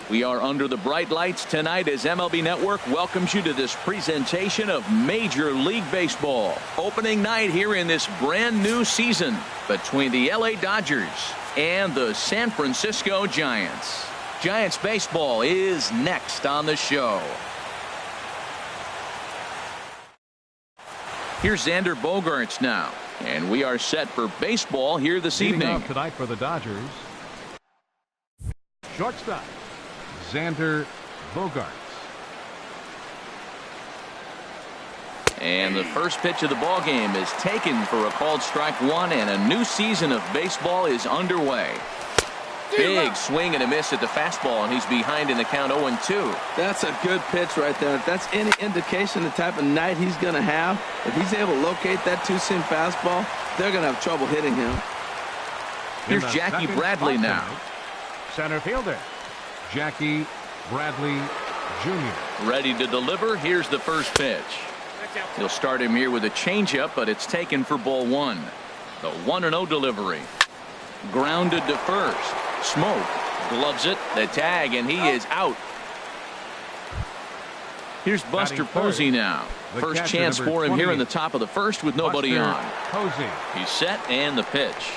We are under the bright lights tonight as MLB Network welcomes you to this presentation of Major League Baseball. Opening night here in this brand new season between the LA Dodgers and the San Francisco Giants. Giants baseball is next on the show. Here's Xander Bogaerts now, and we are set for baseball here this evening. Leading off tonight for the Dodgers, shortstop Xander Bogaerts. And the first pitch of the ball game is taken for a called strike one, and a new season of baseball is underway. Big swing and a miss at the fastball, and he's behind in the count 0-2. That's a good pitch right there. If that's any indication the type of night he's going to have, if he's able to locate that two-seam fastball, they're going to have trouble hitting him. Here's Jackie Bradley now. Center fielder Jackie Bradley Jr. Ready to deliver. Here's the first pitch. He'll start him here with a changeup, but it's taken for ball one. The 1-0 delivery. Grounded to first. Smoke gloves it, the tag, and he is out. Here's Buster Posey now. First chance for him here in the top of the first with nobody on. Posey. He's set, and the pitch.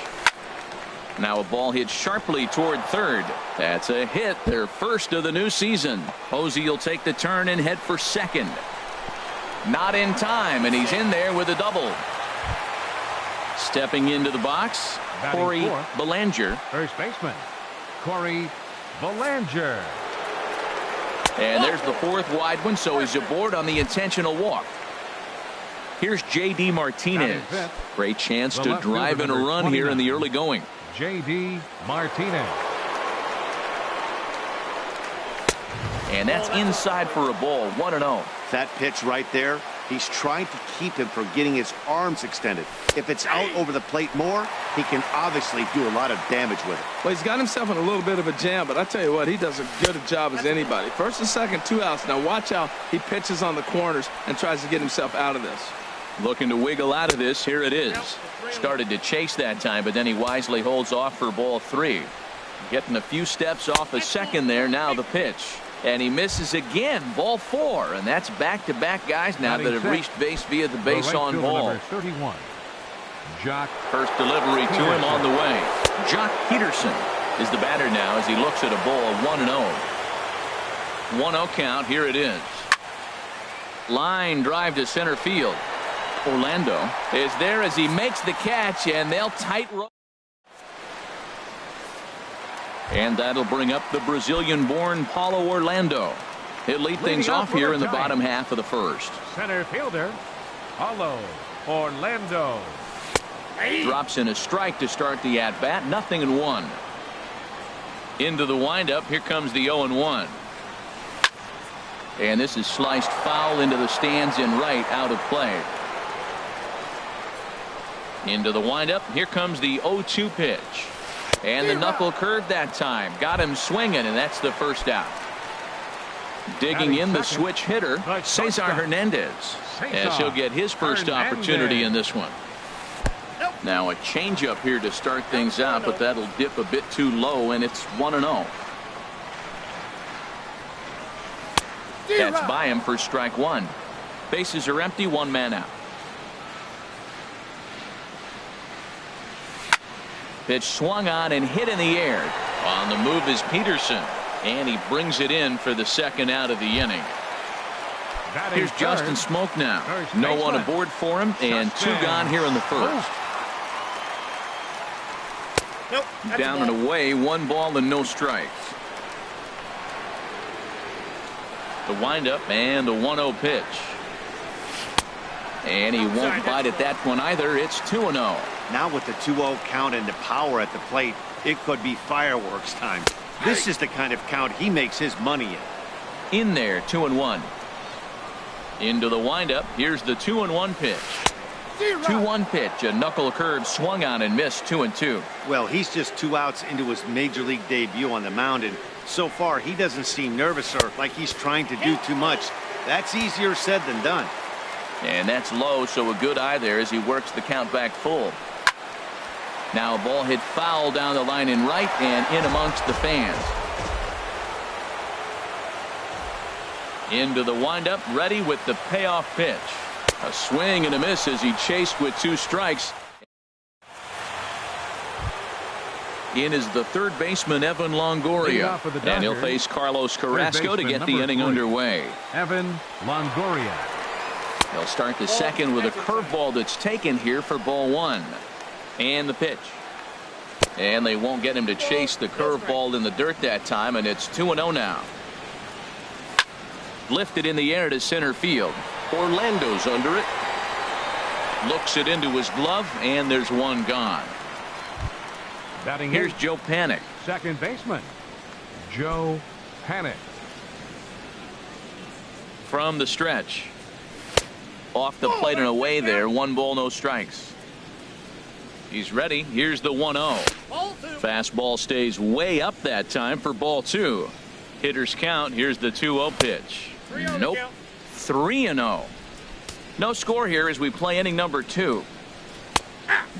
Now a ball hit sharply toward third. That's a hit, their first of the new season. Posey will take the turn and head for second. Not in time, and he's in there with a double. Stepping into the box, Corey Bellinger. First baseman Corey Bellinger. And there's the fourth wide one, so he's aboard on the intentional walk. Here's J.D. Martinez. Great chance to drive in a run here in the early going. J.D. Martinez. And that's inside for a ball. 1-0. That pitch right there, he's trying to keep him from getting his arms extended. If it's out over the plate more, he can obviously do a lot of damage with it. Well, he's got himself in a little bit of a jam, but I tell you what, he does a good job as anybody. First and second, 2 outs. Now watch how he pitches on the corners and tries to get himself out of this. Looking to wiggle out of this. Here it is. Started to chase that time, but then he wisely holds off for ball 3. Getting a few steps off a second there. Now the pitch. And he misses again. Ball 4. And that's back-to-back guys now that have reached base via the base on ball. 31. Jock. First delivery to him on the way. Jock Peterson is the batter now as he looks at a ball 1-0. 1-0 count. Here it is. Line drive to center field. Orlando is there as he makes the catch, and they'll tight rope. And that'll bring up the Brazilian-born Paulo Orlando. He'll lead things off here in the bottom half of the first. Center fielder Paulo Orlando. Drops in a strike to start the at-bat. 0-1. Into the windup. Here comes the 0-1. And this is sliced foul into the stands in right, out of play. Into the windup. Here comes the 0-2 pitch. And the knuckle curve that time. Got him swinging, and that's the first out. Digging in the switch hitter, Cesar Hernandez, as he'll get his first opportunity in this one. Now a changeup here to start things out, but that'll dip a bit too low, and it's 1-0. That's by him for strike one. Bases are empty, 1 man out. Pitch swung on and hit in the air. On the move is Peterson, and he brings it in for the second out of the inning. Here's Justin Smoke now. No one aboard for him, and 2 gone here in the first. Down and away, 1 ball and no strikes. The windup and the 1-0 pitch. And he won't bite at that one either. It's 2-0. Now with the 2-0 count and the power at the plate, it could be fireworks time. This is the kind of count he makes his money in there. 2-1. Into the windup. Here's the 2-1 pitch. 2-1 pitch. A knuckle curve swung on and missed. 2-2. Well, he's just 2 outs into his major league debut on the mound, and so far he doesn't seem nervous or like he's trying to do too much. That's easier said than done. And that's low, so a good eye there as he works the count back full. Now a ball hit foul down the line in right and in amongst the fans. Into the windup, ready with the payoff pitch. A swing and a miss as he chased with 2 strikes. In is the third baseman, Evan Longoria. And he'll face Carlos Carrasco to get the inning underway. Evan Longoria. He'll start the second with a curveball that's taken here for ball 1. And the pitch. And they won't get him to chase the curveball in the dirt that time, and it's 2-0 now. Lifted in the air to center field. Orlando's under it. Looks it into his glove, and there's one gone. Batting Here's eight, Joe Panik. second baseman, Joe Panik. From the stretch. Off the plate and away there. 1 ball, no strikes. He's ready. Here's the 1-0. Fastball stays way up that time for ball 2. Hitters count. Here's the 2-0 pitch. Nope. 3-0. No score here as we play inning number 2.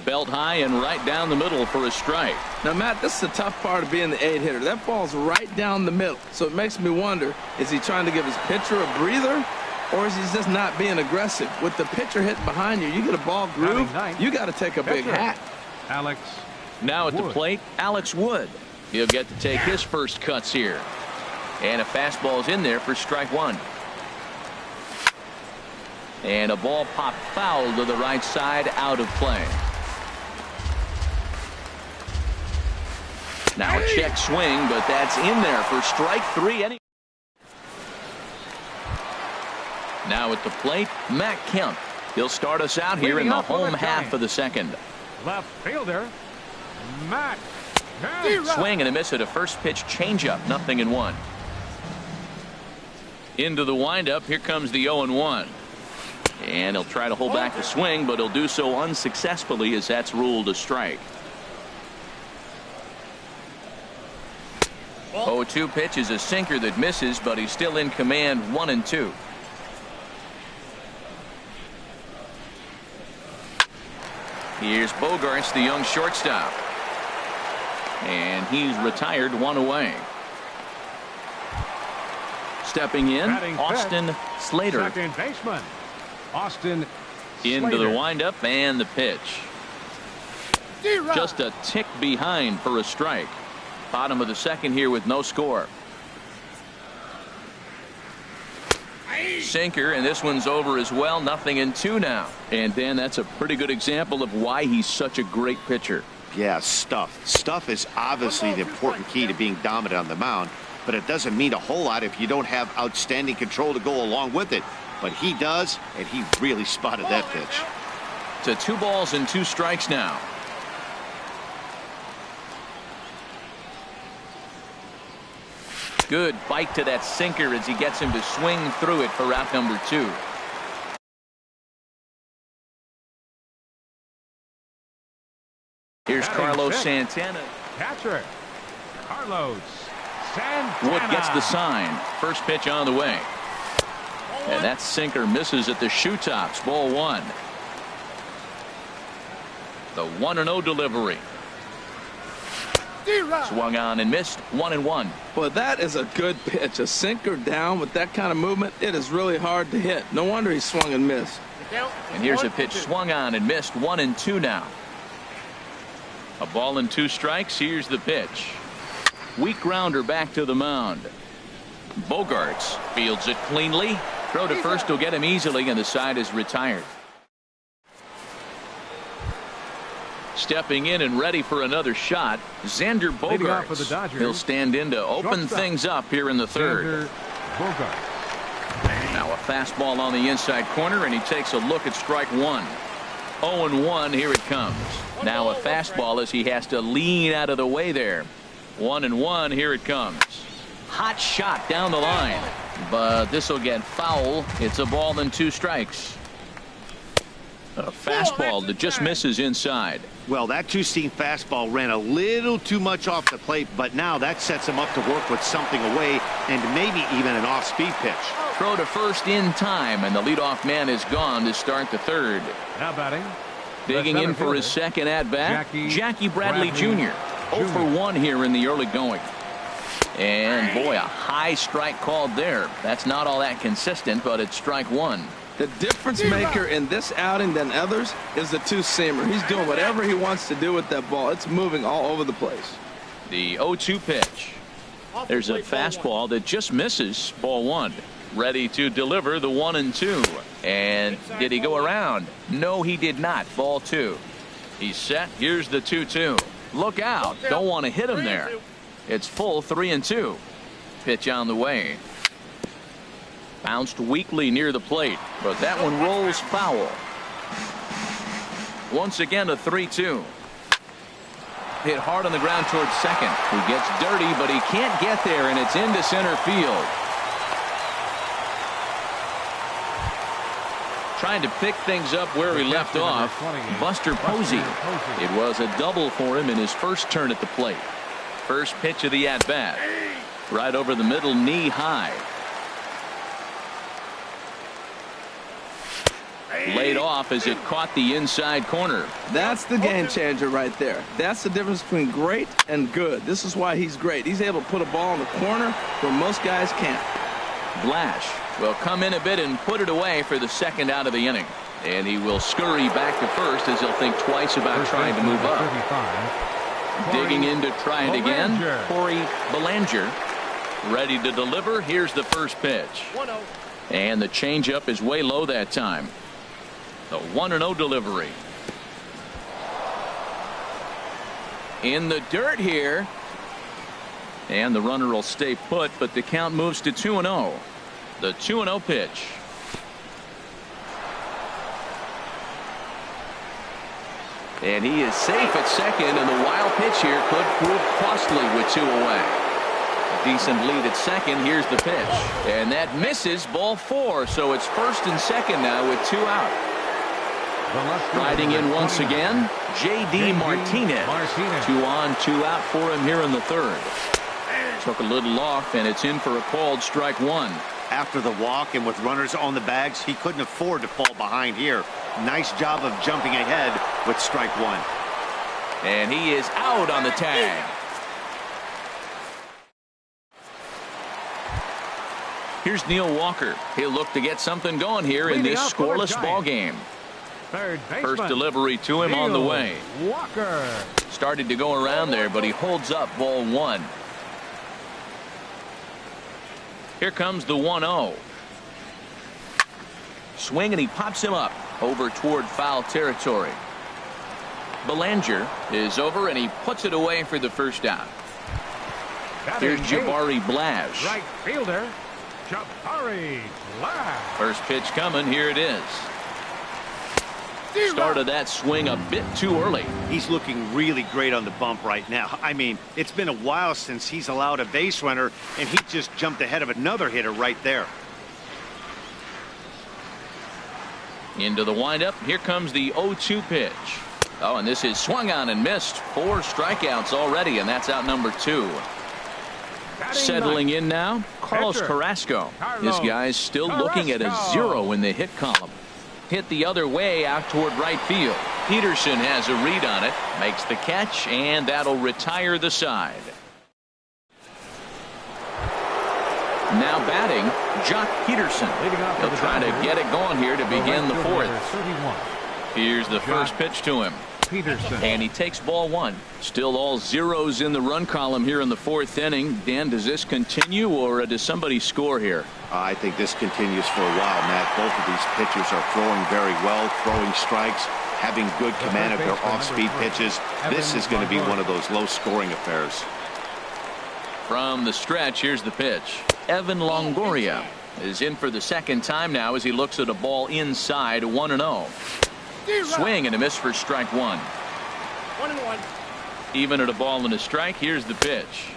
Belt high and right down the middle for a strike. Now, Matt, this is the tough part of being the 8 hitter. That ball's right down the middle. So it makes me wonder, is he trying to give his pitcher a breather, or is he just not being aggressive? With the pitcher hitting behind you, you get a ball groove, you got to take a big hat. Alex Now at the Wood. plate, Alex Wood. He'll get to take his first cuts here. And a fastball's in there for strike 1. And a ball popped foul to the right side, out of play. Now a check swing, but that's in there for strike 3. Now at the plate, Matt Kemp. He'll start us out here in the home half of the second. Left fielder, Matt Kemp. Swing and a miss at a first pitch changeup, 0-1. Into the windup, here comes the 0-1. And he'll try to hold back the swing, but he'll do so unsuccessfully as that's ruled a strike. 0-2 pitch is a sinker that misses, but he's still in command. 1-2. Here's Bogarts, the young shortstop. And he's retired, 1 away. Stepping in, Batting Austin fifth, Slater. Second baseman, Austin Into Slater. the windup and the pitch. Just a tick behind for a strike. Bottom of the second here with no score. Sinker, and this one's over as well. 0-2 now. And Dan, that's a pretty good example of why he's such a great pitcher. Yeah, stuff. Stuff is obviously the important key to being dominant on the mound, but it doesn't mean a whole lot if you don't have outstanding control to go along with it. But he does, and he really spotted that pitch. To 2 balls and 2 strikes now. Good bite to that sinker as he gets him to swing through it for out number 2. Here's Carlos Santana. Catcher, Carlos Santana. Wood gets the sign. First pitch on the way. And that sinker misses at the shoe tops. Ball 1. The 1-0 delivery. Swung on and missed. 1-1. Well, that is a good pitch. A sinker down with that kind of movement, it is really hard to hit. No wonder he swung and missed. And here's a pitch swung on and missed. 1-2 now. A ball and 2 strikes. Here's the pitch. Weak grounder back to the mound. Bogarts fields it cleanly. Throw to first will get him easily, and the side is retired. Stepping in and ready for another shot, Xander Bogarts. He'll stand in to open things up here in the third. Now a fastball on the inside corner, and he takes a look at strike 1. 0-1, here it comes. Now a fastball as he has to lean out of the way there. 1-1, here it comes. Hot shot down the line, but this will get foul. It's a ball and 2 strikes. A fastball that just misses inside. Well, that two-seam fastball ran a little too much off the plate, but now that sets him up to work with something away and maybe even an off-speed pitch. Throw to first in time, and the leadoff man is gone to start the third. Now batting. Digging in for his second at-bat, Jackie Bradley Jr. 0 for 1 here in the early going. And boy, a high strike called there. That's not all that consistent, but it's strike one. The difference maker in this outing than others is the two-seamer. He's doing whatever he wants to do with that ball. It's moving all over the place. The 0-2 pitch. There's a fastball that just misses, ball one. Ready to deliver the 1-2. And did he go around? No, he did not. Ball two. He's set. Here's the 2-2. Look out. Don't want to hit him there. It's full 3-2. Pitch on the way. Bounced weakly near the plate, but that one rolls foul. Once again, a 3-2. Hit hard on the ground towards second. He gets dirty, but he can't get there, and it's into center field. Trying to pick things up where he left off, Buster Posey. It was a double for him in his first turn at the plate. First pitch of the at-bat. Right over the middle, knee high. Laid off as it caught the inside corner. That's the game changer right there. That's the difference between great and good. This is why he's great. He's able to put a ball in the corner where most guys can't. Blash will come in a bit and put it away for the second out of the inning. And he will scurry back to first as he'll think twice about trying to move up. Digging in to try it again, Corey Belanger. Ready to deliver. Here's the first pitch. And the changeup is way low that time. The 1-0 delivery. In the dirt here. And the runner will stay put, but the count moves to 2-0. The 2-0 pitch. And he is safe at second, and the wild pitch here could prove costly with two away. A decent lead at second. Here's the pitch. And that misses, ball four, so it's first and second now with two out. Riding in once again, J.D. Martinez. 2 on, 2 out for him here in the third. Took a little off, and it's in for a called strike one. After the walk and with runners on the bags, he couldn't afford to fall behind here. Nice job of jumping ahead with strike one. And he is out on the tag. Here's Neil Walker. He'll look to get something going here in this scoreless ball game. First delivery to him on the way. Walker started to go around there, but he holds up ball one. Here comes the 1-0. Swing, and he pops him up over toward foul territory. Belanger is over, and he puts it away for the first out. Here's Jabari Blash. Right fielder, Jabari Blash. First pitch coming. Here it is. Started that swing a bit too early. He's looking really great on the bump right now. I mean, it's been a while since he's allowed a base runner, and he just jumped ahead of another hitter right there. Into the windup. Here comes the 0-2 pitch. Oh, and this is swung on and missed. 4 strikeouts already, and that's out number 2. Settling in now, Carlos Carrasco. This guy's still looking at a 0 in the hit column. Hit the other way out toward right field. Peterson has a read on it, makes the catch, and that'll retire the side. Now batting, Jock Peterson. He'll try to get it going here to begin the fourth. Here's the first pitch to him. And he takes ball one. Still all zeros in the run column here in the fourth inning. Dan, does this continue, or does somebody score here? I think this continues for a while, Matt. Both of these pitchers are throwing very well, throwing strikes, having good command of their off-speed pitches. This is going to be one of those low-scoring affairs. From the stretch, here's the pitch. Evan Longoria is in for the second time now as he looks at a ball inside, 1-0. Swing and a miss for strike one. 1-1. Even at a ball and a strike. Here's the pitch.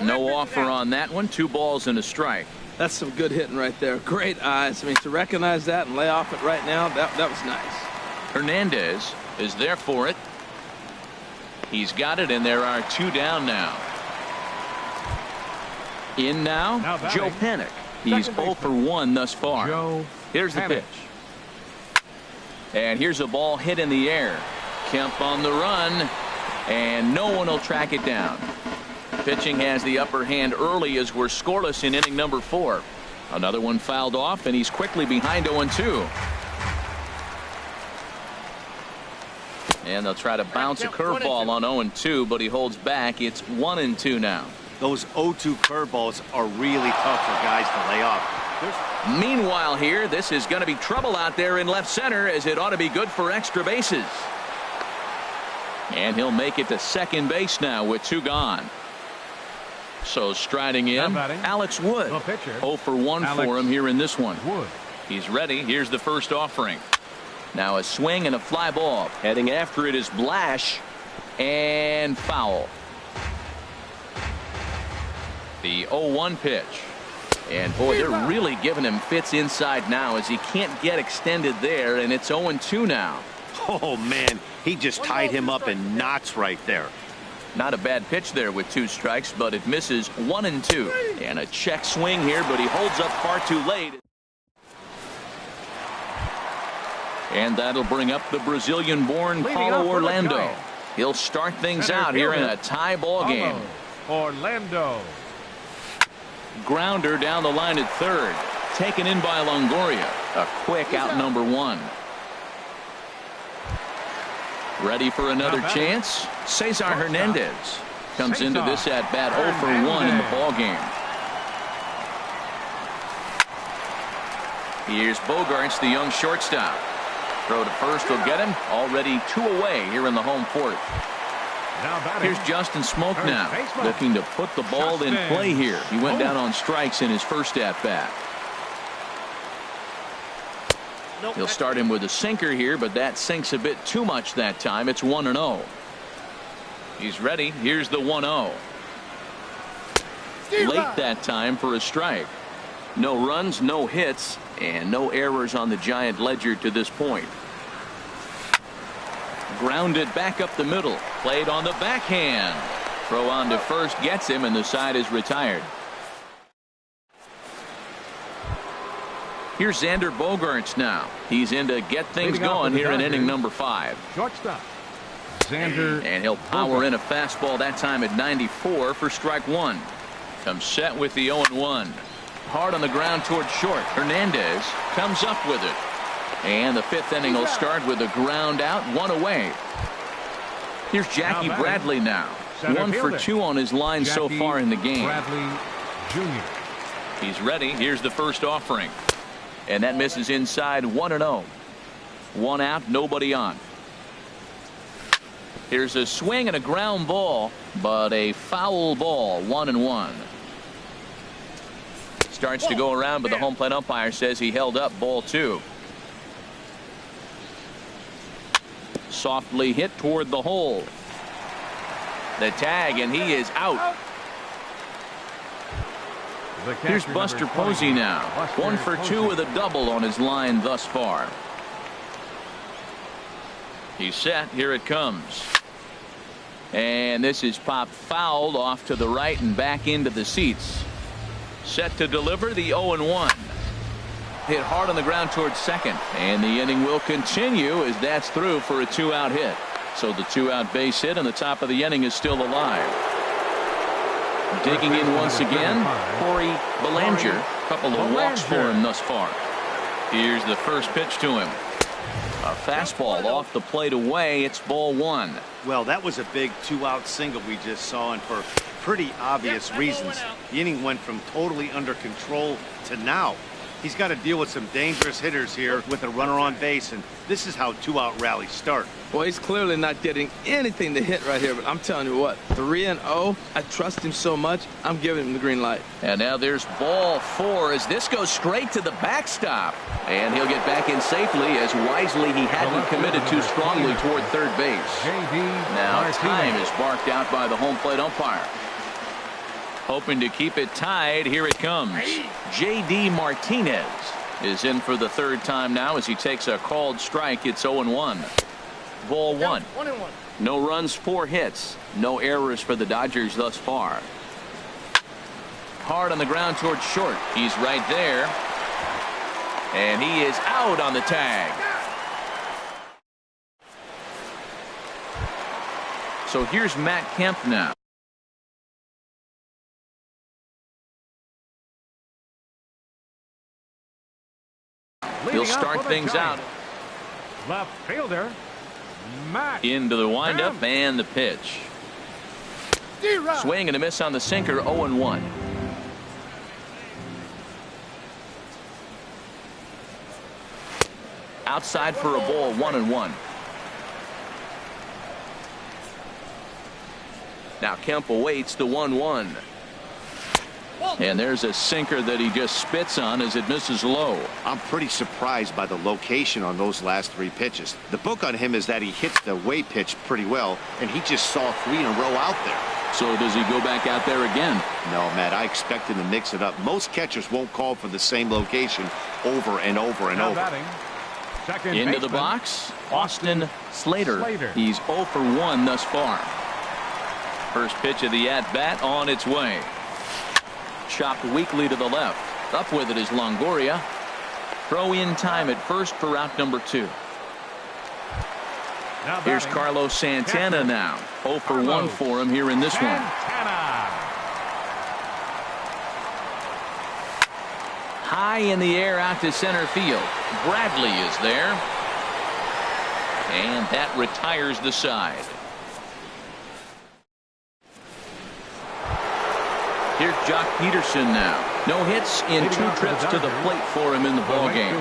No offer on that one. 2 balls and a strike. That's some good hitting right there. Great eyes. I mean, to recognize that and lay off it right now, that was nice. Hernandez is there for it. He's got it, and there are 2 down now. In now Joe Panik. He's 0 for 1 thus far. Here's the pitch. And here's a ball hit in the air. Kemp on the run, and no one will track it down. pitching has the upper hand early as we're scoreless in inning number 4. Another one fouled off, and he's quickly behind 0-2. And they'll try to bounce a curveball on 0-2, but he holds back. It's 1-2 now. Those 0-2 curveballs are really tough for guys to lay off. Meanwhile here, this is going to be trouble out there in left center, as it ought to be good for extra bases. And he'll make it to second base now with 2 gone. So striding in, Alex Wood. 0 for 1 for him here in this one. He's ready. Here's the first offering. Now a swing and a fly ball. Heading after it is Blash, and foul. The 0-1 pitch. And boy, they're really giving him fits inside now, as he can't get extended there, and it's 0-2 now. Oh man, he just tied him up in knots right there. Not a bad pitch there with 2 strikes, but it misses 1-2. And a check swing here, but he holds up far too late. And that'll bring up the Brazilian-born Paulo Orlando. He'll start things out here in a tie ball game. Orlando. Grounder down the line at third. Taken in by Longoria. A quick out number 1. Ready for another chance? Cesar Hernandez comes into this at bat 0 for 1 in the ball game. Here's Bogaerts, the young shortstop. Throw to first will get him. Already 2 away here in the home 4th. Here's Justin Smoke now, looking to put the ball in play here. He went down on strikes in his first at bat. He'll start him with a sinker here, but that sinks a bit too much that time. It's 1-0. He's ready. Here's the 1-0. Late that time for a strike. No runs, no hits, and no errors on the Giant ledger to this point. Grounded back up the middle. Played on the backhand. Throw on to first gets him, and the side is retired. Here's Xander Bogaerts now. He's in to get things going here in inning number 5. Shortstop. Xander. And he'll power in a fastball that time at 94 for strike 1. Comes set with the 0-1. Hard on the ground towards short. Hernandez comes up with it. And the 5th inning will start with a ground out, 1 away. Here's Jackie Bradley now. 1 for 2 on his line so far in the game. Bradley Jr. He's ready. Here's the first offering. And that misses inside, 1-0. 1 out, nobody on. Here's a swing and a ground ball, but a foul ball, 1-1. Starts to go around, but the home plate umpire says he held up ball 2. Softly hit toward the hole. The tag, and he is out. Here's Buster Posey now. 1 for 2 with a double on his line thus far. He's set. Here it comes. And this is popped fouled off to the right and back into the seats. Set to deliver the 0-1. Hit hard on the ground towards second. And the inning will continue as that's through for a 2-out hit. So the 2-out base hit and the top of the inning is still alive. Digging in once again, Corey Belanger. Couple of walks for him thus far. Here's the first pitch to him. A fastball off the plate away. It's ball 1. Well, that was a big 2-out single we just saw, and for pretty obvious reasons. The inning went from totally under control to now. He's got to deal with some dangerous hitters here with a runner on base, and this is how 2-out rallies start. Well, he's clearly not getting anything to hit right here, but I'm telling you what, 3-0, I trust him so much, I'm giving him the green light. And now there's ball 4 as this goes straight to the backstop. And he'll get back in safely as wisely he hadn't committed too strongly toward third base. Now time is barked out by the home plate umpire. Hoping to keep it tied. Here it comes. J.D. Martinez is in for the 3rd time now as he takes a called strike. It's 0-1. Ball 1. No runs, 4 hits. No errors for the Dodgers thus far. Hard on the ground towards short. He's right there. And he is out on the tag. So here's Matt Kemp now. He'll start things out. Left fielder, Matt. Into the windup and the pitch. Swing and a miss on the sinker, 0-1. Outside for a ball, 1-1. Now Kemp awaits the 1-1. And there's a sinker that he just spits on as it misses low. I'm pretty surprised by the location on those last 3 pitches. The book on him is that he hits the away pitch pretty well, and he just saw 3 in a row out there. So does he go back out there again? No, Matt, I expect him to mix it up. Most catchers won't call for the same location over and over and over. Into the box, Austin Slater. He's 0 for 1 thus far. First pitch of the at-bat on its way. Chopped weakly to the left. Up with it is Longoria. Throw in time at first for out number 2. Here's Carlos Santana now. 0 for 1 for him here in this one. High in the air out to center field. Bradley is there. And that retires the side. Here's Jock Peterson now. No hits in 2 trips to the plate for him in the ballgame.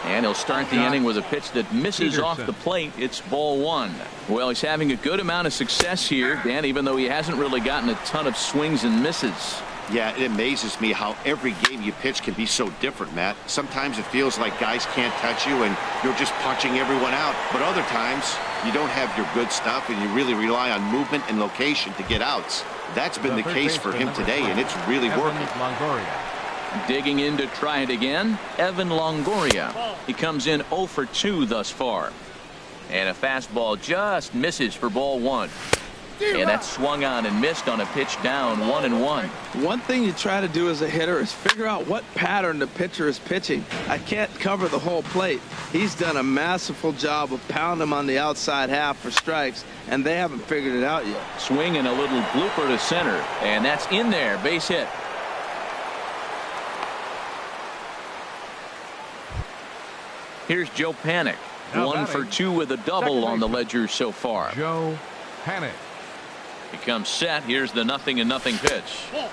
And he'll start the inning with a pitch that misses off the plate. It's ball 1. Well, he's having a good amount of success here, Dan, even though he hasn't really gotten a ton of swings and misses. Yeah, it amazes me how every game you pitch can be so different, Matt. Sometimes it feels like guys can't touch you and you're just punching everyone out. But other times you don't have your good stuff and you really rely on movement and location to get outs. That's been the case for him today, and it's really working. Digging in to try it again, Evan Longoria. He comes in 0 for 2 thus far. And a fastball just misses for ball 1. And that's swung on and missed on a pitch down, 1-1. One thing you try to do as a hitter is figure out what pattern the pitcher is pitching. I can't cover the whole plate. He's done a masterful job of pounding him on the outside half for strikes, and they haven't figured it out yet. Swing and a little blooper to center, and that's in there, base hit. Here's Joe Panic. 1 for 2 with a double on the ledger so far. Joe Panic. He comes set. Here's the 0-0 pitch.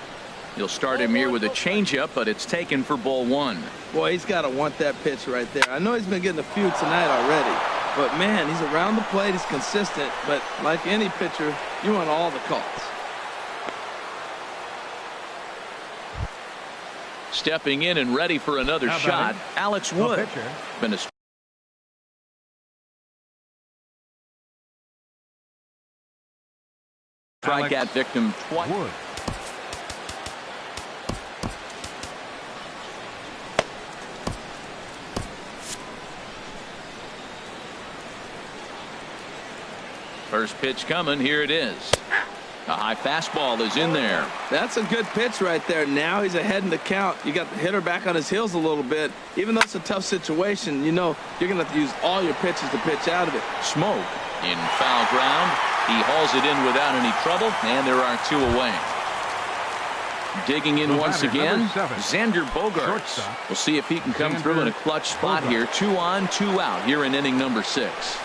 You'll start him here with a changeup, but it's taken for ball 1. Boy, he's got to want that pitch right there. I know he's been getting a few tonight already, but man, he's around the plate. He's consistent, but like any pitcher, you want all the calls. Stepping in and ready for another shot, Alex Wood. Been a strikeout victim twice. Wood. First pitch coming. Here it is. A high fastball is in there. That's a good pitch right there. Now he's ahead in the count. You got the hitter back on his heels a little bit. Even though it's a tough situation, you know you're going to have to use all your pitches to pitch out of it. Smoke in foul ground. He hauls it in without any trouble, and there are 2 away. Digging in once again, Xander Bogaerts. We'll see if he can come through in a clutch spot here. 2 on, 2 out here in inning number 6.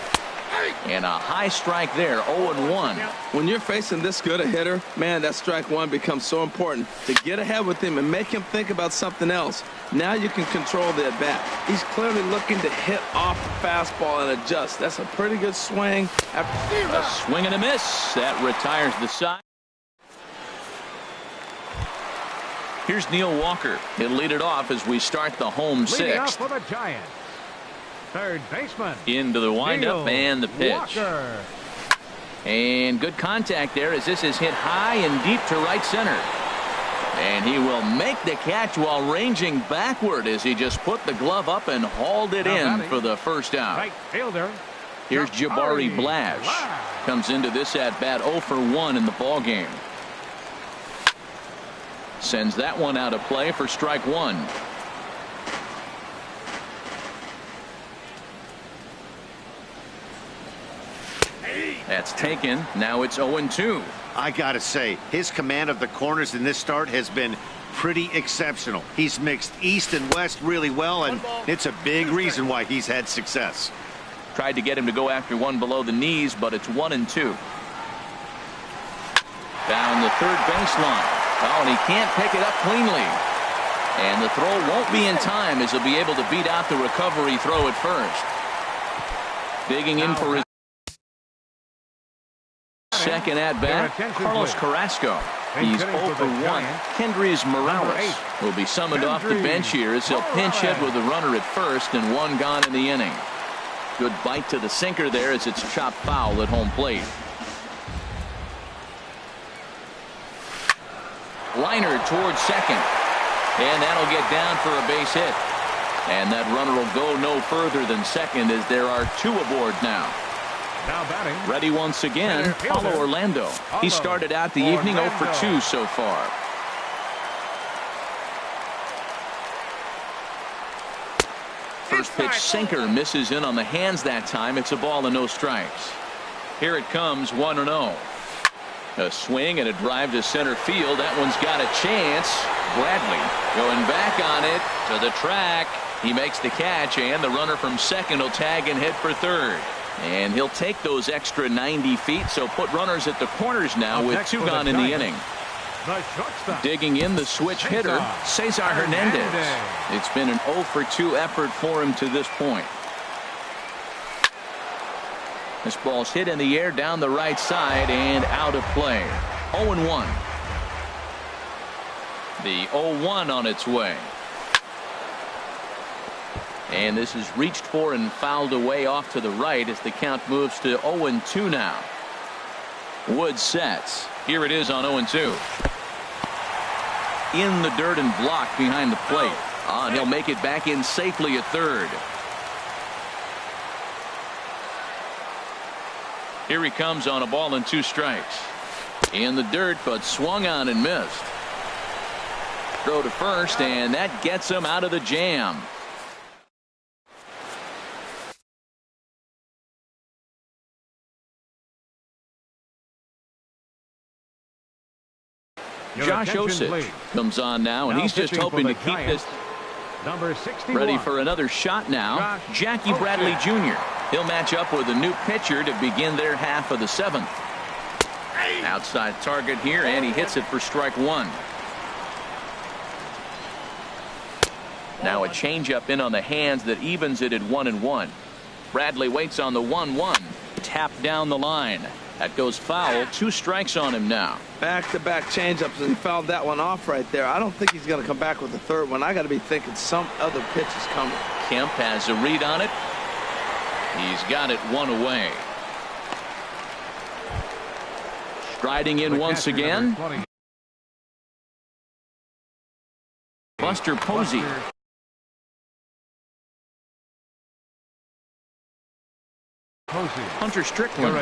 And a high strike there, 0-1. When you're facing this good a hitter, man, that strike 1 becomes so important to get ahead with him and make him think about something else. Now you can control the at-bat. He's clearly looking to hit off the fastball and adjust. That's a pretty good swing. A swing and a miss. That retires the side. Here's Neil Walker. He'll lead it off as we start the home 6th. For the Giants. Third baseman. Into the windup and the pitch. Walker. And good contact there as this is hit high and deep to right center. And he will make the catch while ranging backward as he just put the glove up and hauled it in for the first out. Right fielder. Here's Jabari Blash. Comes into this at bat 0 for 1 in the ball game. Sends that one out of play for strike 1. That's taken. Now it's 0-2. I gotta say, his command of the corners in this start has been pretty exceptional. He's mixed east and west really well, and it's a big reason why he's had success. Tried to get him to go after one below the knees, but it's 1-2. Down the third baseline. Oh, and he can't pick it up cleanly. And the throw won't be in time as he'll be able to beat out the recovery throw at first. Digging in for his second at bat, Carlos Carrasco. He's 0 for 1. Kendrys Morales will be summoned off the bench here as he'll pinch hit with a runner at first and one gone in the inning. Good bite to the sinker there as it's chopped foul at home plate. Liner towards second. And that'll get down for a base hit. And that runner will go no further than second as there are two aboard now. Now batting. Ready once again, Paulo Orlando. He started out the evening 0 for 2 so far. First pitch sinker misses in on the hands that time. It's a ball and no strikes. Here it comes, 1-0. A swing and a drive to center field. That one's got a chance. Bradley going back on it to the track. He makes the catch, and the runner from second will tag and hit for third. And he'll take those extra 90 feet, so put runners at the corners now with two gone in the inning. Digging in the switch hitter, Cesar Hernandez. It's been an 0 for 2 effort for him to this point. This ball's hit in the air down the right side and out of play. 0-1. The 0-1 on its way. And this is reached for and fouled away off to the right as the count moves to 0-2 now. Wood sets. Here it is on 0-2. In the dirt and blocked behind the plate. And he'll make it back in safely at third. Here he comes on a ball and 2 strikes. In the dirt, but swung on and missed. Throw to first, and that gets him out of the jam. Josh Osich comes on now, and he's just hoping to keep this ready for another shot now. Jackie Bradley Jr. He'll match up with a new pitcher to begin their half of the 7th. Outside target here, and he hits it for strike 1. Now a changeup in on the hands that evens it at 1-1. Bradley waits on the 1-1. Tapped down the line. That goes foul. 2 strikes on him now. Back-to-back changeups, and he fouled that one off right there. I don't think he's going to come back with the third one. I got to be thinking some other pitch is coming. Kemp has a read on it. He's got it 1 away. Striding in once again, Buster Posey. Hunter Strickland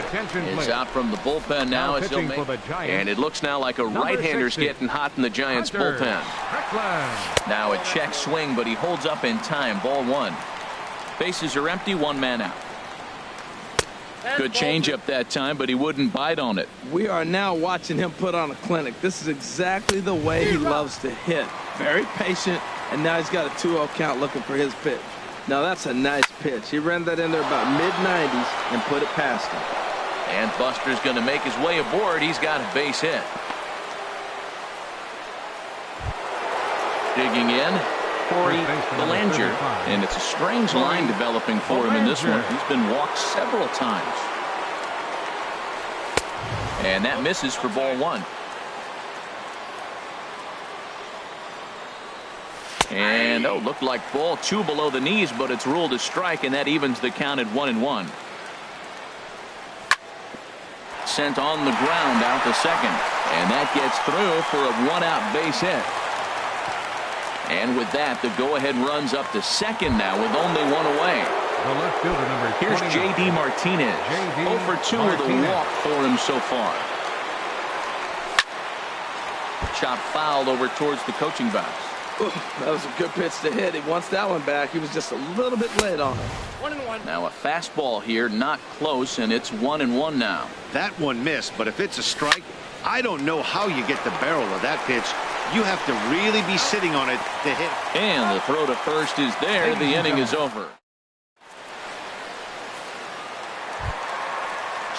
is out from the bullpen now. And it looks now like a right-hander's getting hot in the Giants' bullpen. Now a check swing, but he holds up in time. Ball 1. Bases are empty. 1 man out. Good changeup that time, but he wouldn't bite on it. We are now watching him put on a clinic. This is exactly the way he loves to hit. Very patient, and now he's got a 2-0 count looking for his pitch. Now that's a nice pitch. He ran that in there about mid-90s and put it past him. And Buster's going to make his way aboard. He's got a base hit. Digging in, Corey Belanger. And it's a strange line developing for him in this one. He's been walked several times. And that misses for ball 1. And looked like ball 2 below the knees, but it's ruled a strike, and that evens the count at 1-1. Sent on the ground out to second, and that gets through for a 1-out base hit. And with that, the go-ahead runs up to second now with only 1 away. The left fielder, number 20. Here's J.D. Martinez. 0 for 2 with a walk for him so far. Chop fouled over towards the coaching box. Ooh, that was a good pitch to hit. He wants that one back. He was just a little bit late on it. 1-1. Now a fastball here, not close, and it's 1-1 now. That one missed, but if it's a strike, I don't know how you get the barrel of that pitch You have to really be sitting on it to hit. And the throw to first is there. The inning is over.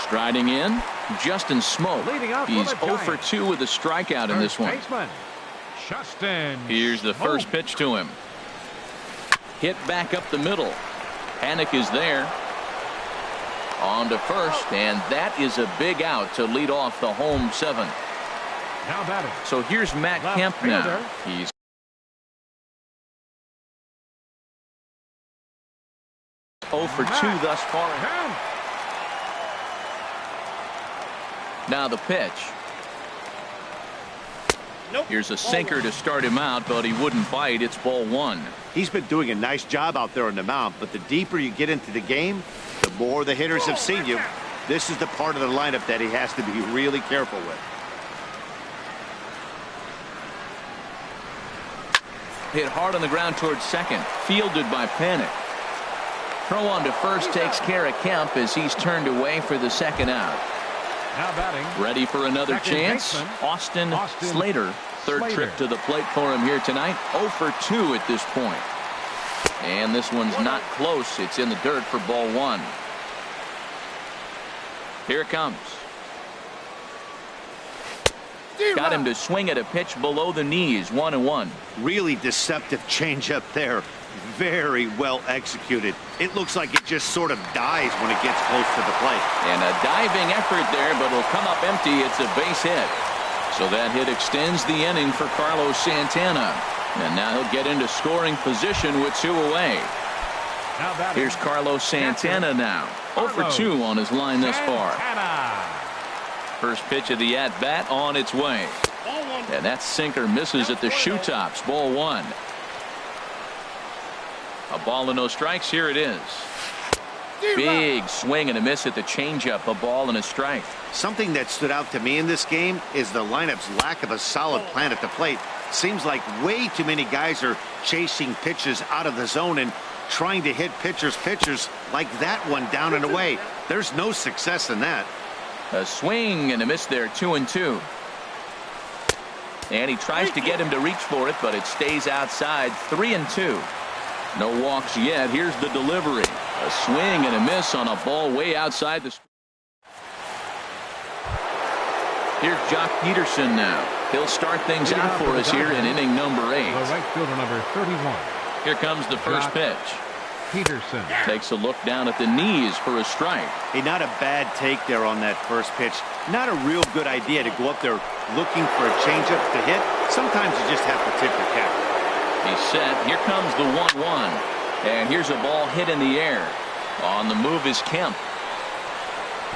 Striding in, Justin Smoke. He's 0 for 2 with a strikeout in this one. Here's the first pitch to him. Hit back up the middle. Panic is there. On to first, and that is a big out to lead off the home 7. So here's Matt Kemp now. He's oh for 2 thus far. Now the pitch. Here's a sinker to start him out, but he wouldn't bite. It's ball 1. He's been doing a nice job out there on the mound, but the deeper you get into the game, the more the hitters have seen you. This is the part of the lineup that he has to be really careful with. Hit hard on the ground towards second. Fielded by Panic. Throw on to first takes care of Kemp as he's turned away for the second out. Now batting. Ready for another chance. Baseman, Austin Slater. Third trip to the plate for him here tonight. 0 for 2 at this point. And this one's not close. It's in the dirt for ball 1. Here it comes. Got him to swing at a pitch below the knees. 1-1. Really deceptive changeup there. Very well executed. It looks like it just sort of dies when it gets close to the plate. And a diving effort there, but it'll come up empty. It's a base hit. So that hit extends the inning for Carlos Santana. And now he'll get into scoring position with 2 away. Here's Carlos Santana now. 0 for 2 on his line thus far. First pitch of the at-bat on its way. And that sinker misses at the shoe tops. Ball 1. A ball and no strikes. Here it is. Big swing and a miss at the changeup. A ball and a strike. Something that stood out to me in this game is the lineup's lack of a solid plan at the plate. Seems like way too many guys are chasing pitches out of the zone and trying to hit pitchers like that one down and away. There's no success in that. A swing and a miss there. 2-2. And he tries to get him to reach for it, but it stays outside. 3-2. No walks yet. Here's the delivery. A swing and a miss on a ball way outside the. Here's Jock Peterson now. He'll start things out for us here in inning number 8. The right fielder, number 31. Here comes the first pitch. Peterson takes a look down at the knees for a strike. Hey, not a bad take there on that first pitch. Not a real good idea to go up there looking for a changeup to hit. Sometimes you just have to tip your cap. He's set. Here comes the 1-1. And here's a ball hit in the air. On the move is Kemp.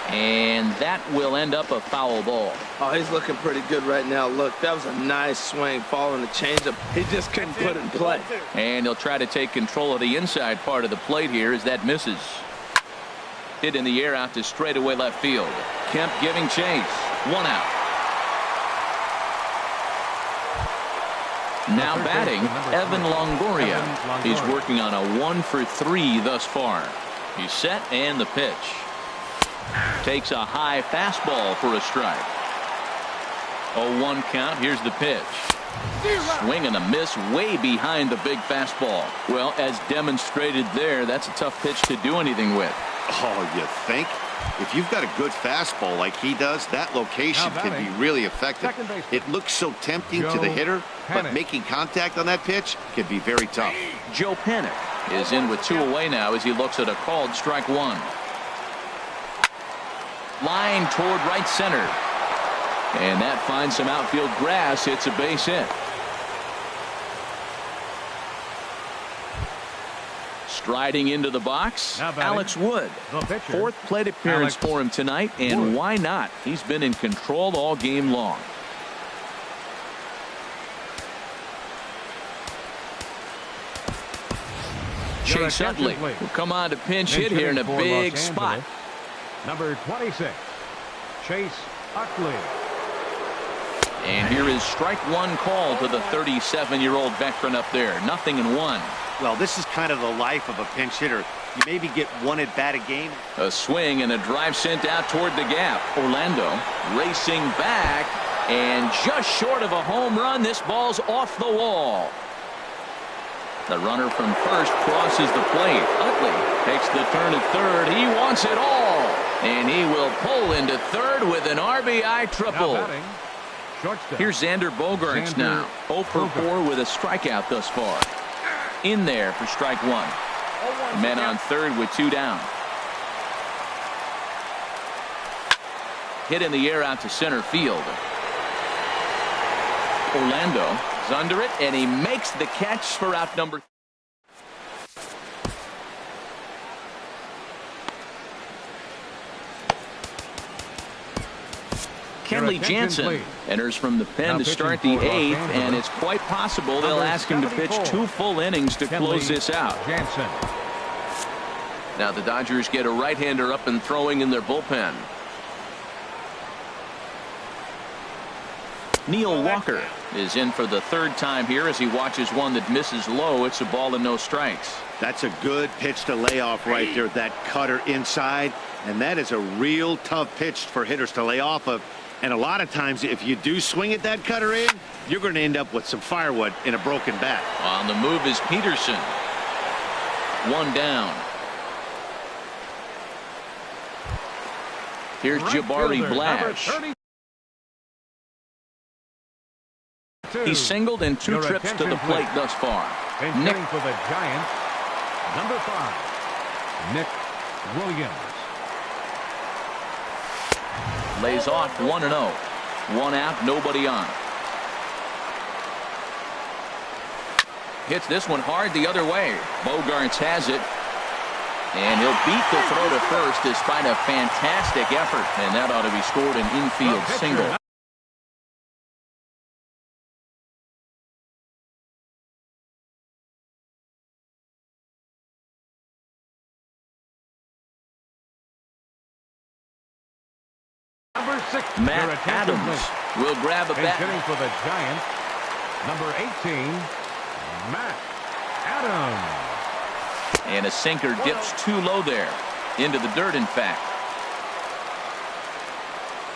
And that will end up a foul ball. Oh, he's looking pretty good right now. Look, that was a nice swing following the changeup. He just couldn't put it in play. And he'll try to take control of the inside part of the plate here as that misses. Hit in the air out to straightaway left field. Kemp giving chase. 1 out. Now batting, Evan Longoria. He's working on a 1 for 3 thus far. He's set and the pitch. Takes a high fastball for a strike. 0-1 count. Here's the pitch. Swing and a miss way behind the big fastball. Well, as demonstrated there, that's a tough pitch to do anything with. Oh, you think? If you've got a good fastball like he does, that location can be really effective. It looks so tempting to the hitter, but making contact on that pitch can be very tough. Joe Panic is in with 2 away now as he looks at a called strike 1. Line toward right center. And that finds some outfield grass. It's a base hit. Striding into the box, Alex Wood. 4th plate appearance for him tonight, and why not? He's been in control all game long. Chase Utley will come on to pinch hit here in a big spot. Number 26, Chase Utley. And here is strike 1 call to the 37-year-old veteran up there. 0-1. Well, this is kind of the life of a pinch hitter. You maybe get 1 at bat a game. A swing and a drive sent out toward the gap. Orlando racing back. And just short of a home run, this ball's off the wall. The runner from first crosses the plate. Utley takes the turn at third. He wants it all. And he will pull into third with an RBI triple. Here's Xander Bogaerts now. 0 for 4 with a strikeout thus far. In there for strike one. Men on third with 2 down. Hit in the air out to center field. Orlando is under it, and he makes the catch for out number. Kenley Jansen enters from the pen to start the 8th, and it's quite possible they'll ask him to pitch 2 full innings to close this out. Now the Dodgers get a right-hander up and throwing in their bullpen. Neil Walker is in for the 3rd time here as he watches one that misses low. It's a ball and no strikes. That's a good pitch to lay off right there. That cutter inside, and that is a real tough pitch for hitters to lay off of. And a lot of times if you do swing at that cutter in, you're going to end up with some firewood in a broken bat. On the move is Peterson. 1 down. Here's Jabari Blash. He singled in 2 trips to the plate thus far. Nick for the Giants, number 5, Nick Williams. Lays off 1-0. 1 out, nobody on. Hits this one hard the other way. Bogaerts has it. And he'll beat the throw to first despite a fantastic effort. And that ought to be scored an infield single. Matt Adams will grab a bat. Hitting for the Giants, number 18, Matt Adams. And a sinker dips too low there. Into the dirt, in fact.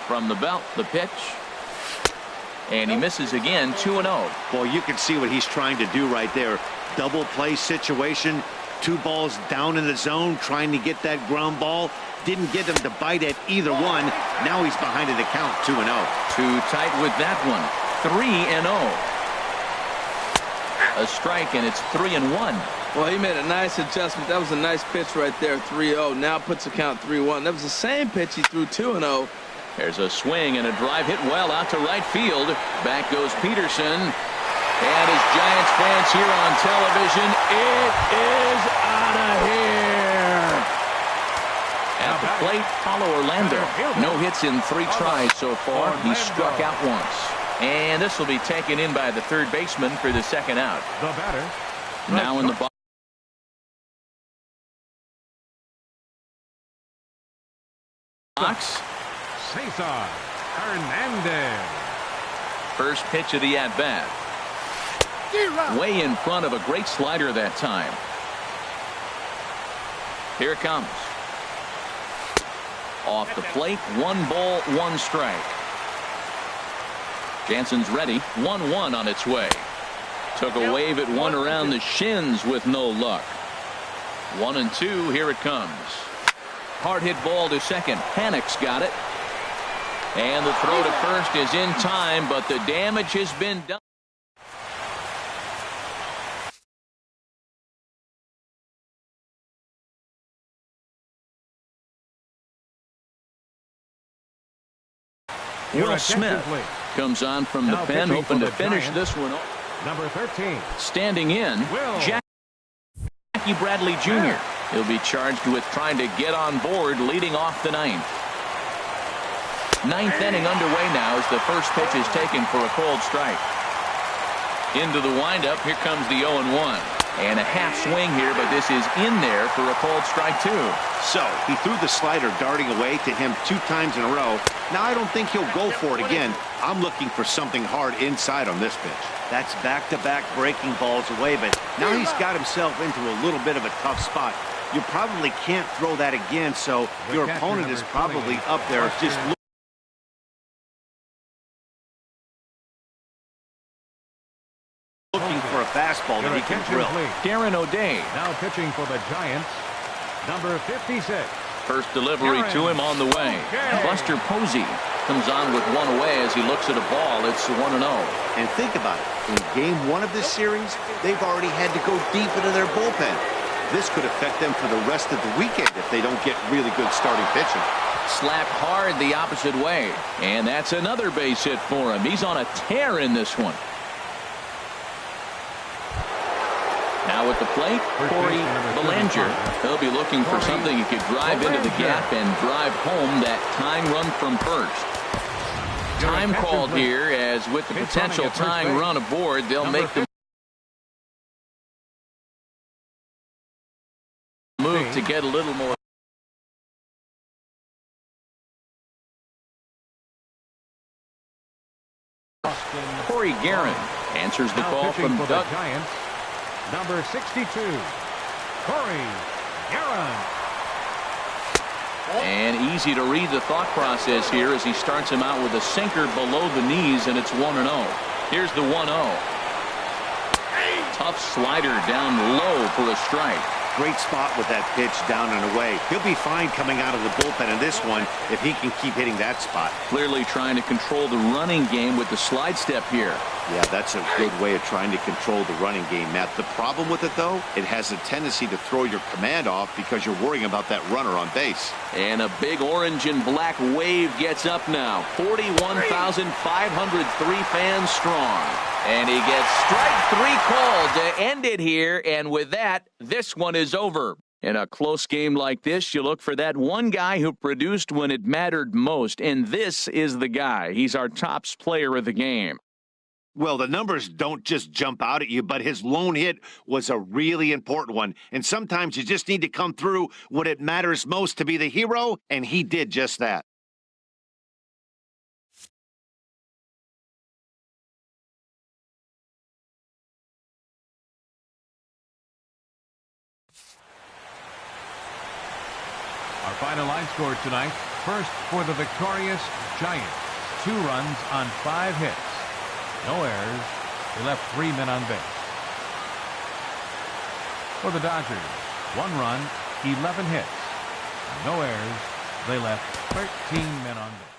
From the belt, the pitch. And he misses again, 2-0. Well, you can see what he's trying to do right there. Double play situation. 2 balls down in the zone, trying to get that ground ball. Didn't get him to bite at either one. Now he's behind in the count, 2-0. Too tight with that one. 3-0. A strike, and it's 3-1. Well, he made a nice adjustment. That was a nice pitch right there, 3-0. Now puts the count 3-1. That was the same pitch he threw 2-0. There's a swing and a drive hit well out to right field. Back goes Peterson. And as Giants fans here on television, it is out of here. At the plate, Paulo Orlando. No hits in 3 tries so far. He struck out once. And this will be taken in by the third baseman for the 2nd out. The batter. Now in the box. Cesar Hernandez. First pitch of the at-bat. Way in front of a great slider that time. Here it comes. Off the plate, 1 ball, 1 strike. Jansen's ready. 1-1 on its way. Took a wave at one around the shins with no luck. 1-2. Here it comes. Hard hit ball to second. Panic's got it. And the throw to first is in time, but the damage has been done. Will Smith comes on from the pen, hoping to finish this one off. Number 13. Standing in, Jackie Bradley Jr. He'll be charged with trying to get on board leading off the 9th. 9th inning underway now as the first pitch is taken for a cold strike. Into the windup, here comes the 0-1. And a half swing here, but this is in there for a cold strike, too. So, he threw the slider darting away to him 2 times in a row. Now, I don't think he'll go for it again. I'm looking for something hard inside on this pitch. That's back-to-back breaking balls away, but now he's got himself into a little bit of a tough spot. You probably can't throw that again, so your opponent is probably up there just looking. can Attention, drill. please. Darren O'Day. Now pitching for the Giants, number 56. First delivery to him on the way. Buster Posey comes on with one away as he looks at a ball. It's 1-0. And think about it. In game one of this series, they've already had to go deep into their bullpen. This could affect them for the rest of the weekend if they don't get really good starting pitching. Slapped hard the opposite way. And that's another base hit for him. He's on a tear in this one. Now at the plate, Corey Belanger. He'll be looking for something he could drive into the gap and drive home that tying run from first. Time called here, as with the potential tying run aboard, they'll make the move to get a little more. Corey Guerin answers the call from Doug. Giants, number 62, Corey Guerin. And easy to read the thought process here as he starts him out with a sinker below the knees, and it's 1-0. Here's the 1-0. Tough slider down low for a strike. Great spot with that pitch down and away. He'll be fine coming out of the bullpen in this one if he can keep hitting that spot. Clearly trying to control the running game with the slide step here. Yeah, that's a good way of trying to control the running game, Matt. The problem with it, though, it has a tendency to throw your command off because you're worrying about that runner on base. And a big orange and black wave gets up now. 41,503 fans strong. And he gets strike three called to end it here. And with that, this one is over. In a close game like this, you look for that one guy who produced when it mattered most. And this is the guy. He's our top player of the game. Well, the numbers don't just jump out at you, but his lone hit was a really important one. And sometimes you just need to come through when it matters most to be the hero, and he did just that. Our final line score tonight, first for the victorious Giants. 2 runs on 5 hits. No errors. They left 3 men on base. For the Dodgers, 1 run, 11 hits. No errors. They left 13 men on base.